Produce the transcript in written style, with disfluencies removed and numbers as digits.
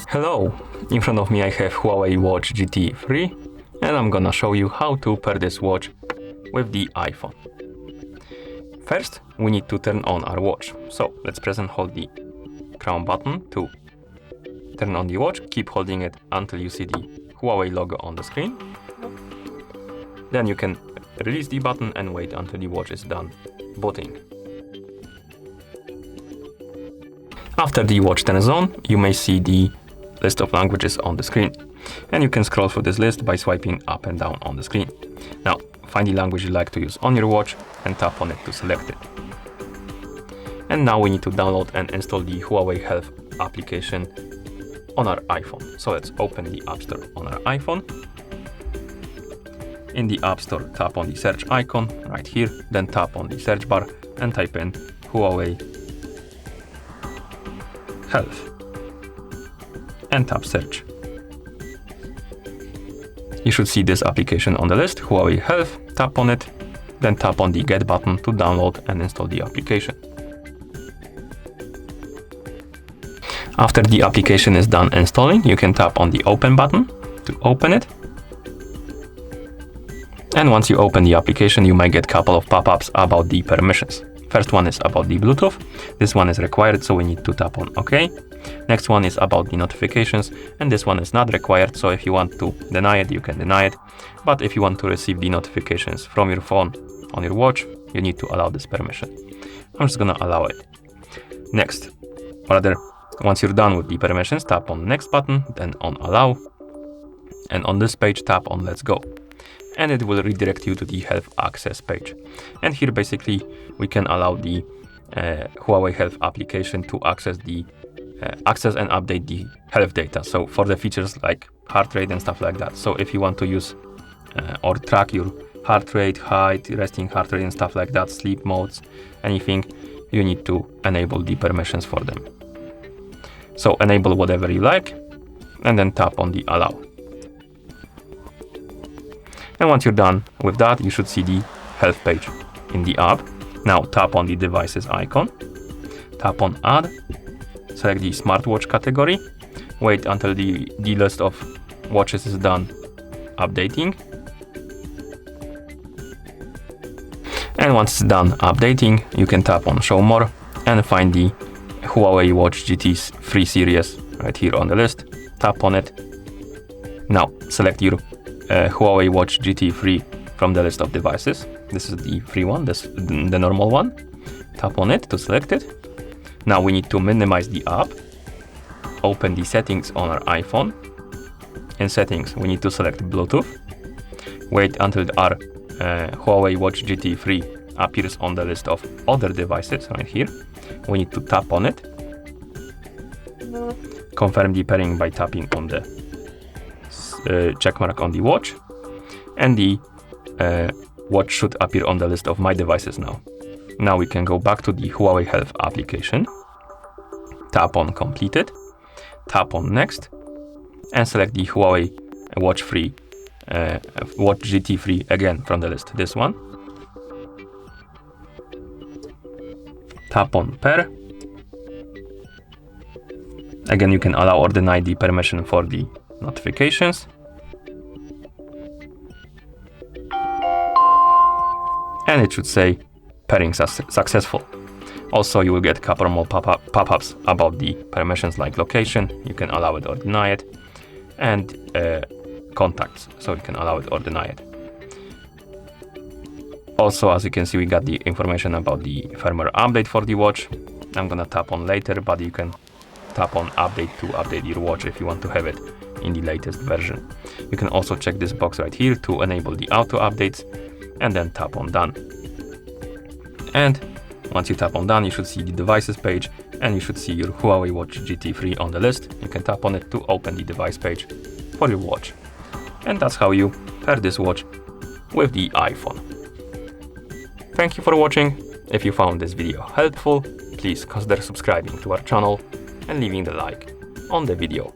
Hello, in front of me I have Huawei Watch GT 3 and I'm gonna show you how to pair this watch with the iPhone. First, we need to turn on our watch. So let's press and hold the crown button to turn on the watch. Keep holding it until you see the Huawei logo on the screen. Then you can release the button and wait until the watch is done booting. After the watch turns on, you may see the list of languages on the screen, and you can scroll through this list by swiping up and down on the screen. Now, find the language you like to use on your watch and tap on it to select it. And now we need to download and install the Huawei Health application on our iPhone. So let's open the App Store on our iPhone. In the App Store, tap on the search icon right here, then tap on the search bar and type in Huawei Health and tap search. You should see this application on the list, Huawei Health. Tap on it, then tap on the Get button to download and install the application. After the application is done installing, you can tap on the Open button to open it. And once you open the application, you might get a couple of pop-ups about the permissions. First one is about the Bluetooth. This one is required, so we need to tap on OK. Next one is about the notifications, and this one is not required, so if you want to deny it, you can deny it. But if you want to receive the notifications from your phone on your watch, you need to allow this permission. I'm just gonna allow it. Next, once you're done with the permissions, tap on Next button, then on Allow. And on this page, tap on Let's Go. And it will redirect you to the Health Access page. And here basically we can allow the Huawei Health application to access and update the health data. So for the features like heart rate and stuff like that. So if you want to use or track your heart rate, height, resting heart rate and stuff like that, sleep modes, anything, you need to enable the permissions for them. So enable whatever you like and then tap on the Allow. And once you're done with that, you should see the health page in the app. Now tap on the devices icon, tap on Add, select the smartwatch category, wait until the list of watches is done updating. And once it's done updating, you can tap on Show More and find the Huawei Watch GT 3 series right here on the list. Tap on it. Now select your Huawei Watch GT 3 from the list of devices. This is the free one, the normal one. Tap on it to select it. Now we need to minimize the app. Open the settings on our iPhone. In settings, we need to select Bluetooth. Wait until our Huawei Watch GT 3 appears on the list of other devices right here. We need to tap on it. Confirm the pairing by tapping on the check mark on the watch, and the watch should appear on the list of my devices now. Now we can go back to the Huawei Health application, tap on Completed, tap on Next, and select the Huawei Watch Watch GT 3 again from the list, this one. Tap on Pair. Again, you can allow or deny the permission for the notifications. And it should say pairing successful. Also, you will get a couple more pop-ups about the permissions like location, you can allow it or deny it, and contacts, so you can allow it or deny it. Also, as you can see, we got the information about the firmware update for the watch. I'm gonna tap on later, but you can tap on Update to update your watch if you want to have it in the latest version. You can also check this box right here to enable the auto updates, and then tap on Done. And once you tap on Done, you should see the devices page, and you should see your Huawei Watch GT 3 on the list. You can tap on it to open the device page for your watch. And that's how you pair this watch with the iPhone. Thank you for watching. If you found this video helpful, please consider subscribing to our channel and leaving the like on the video.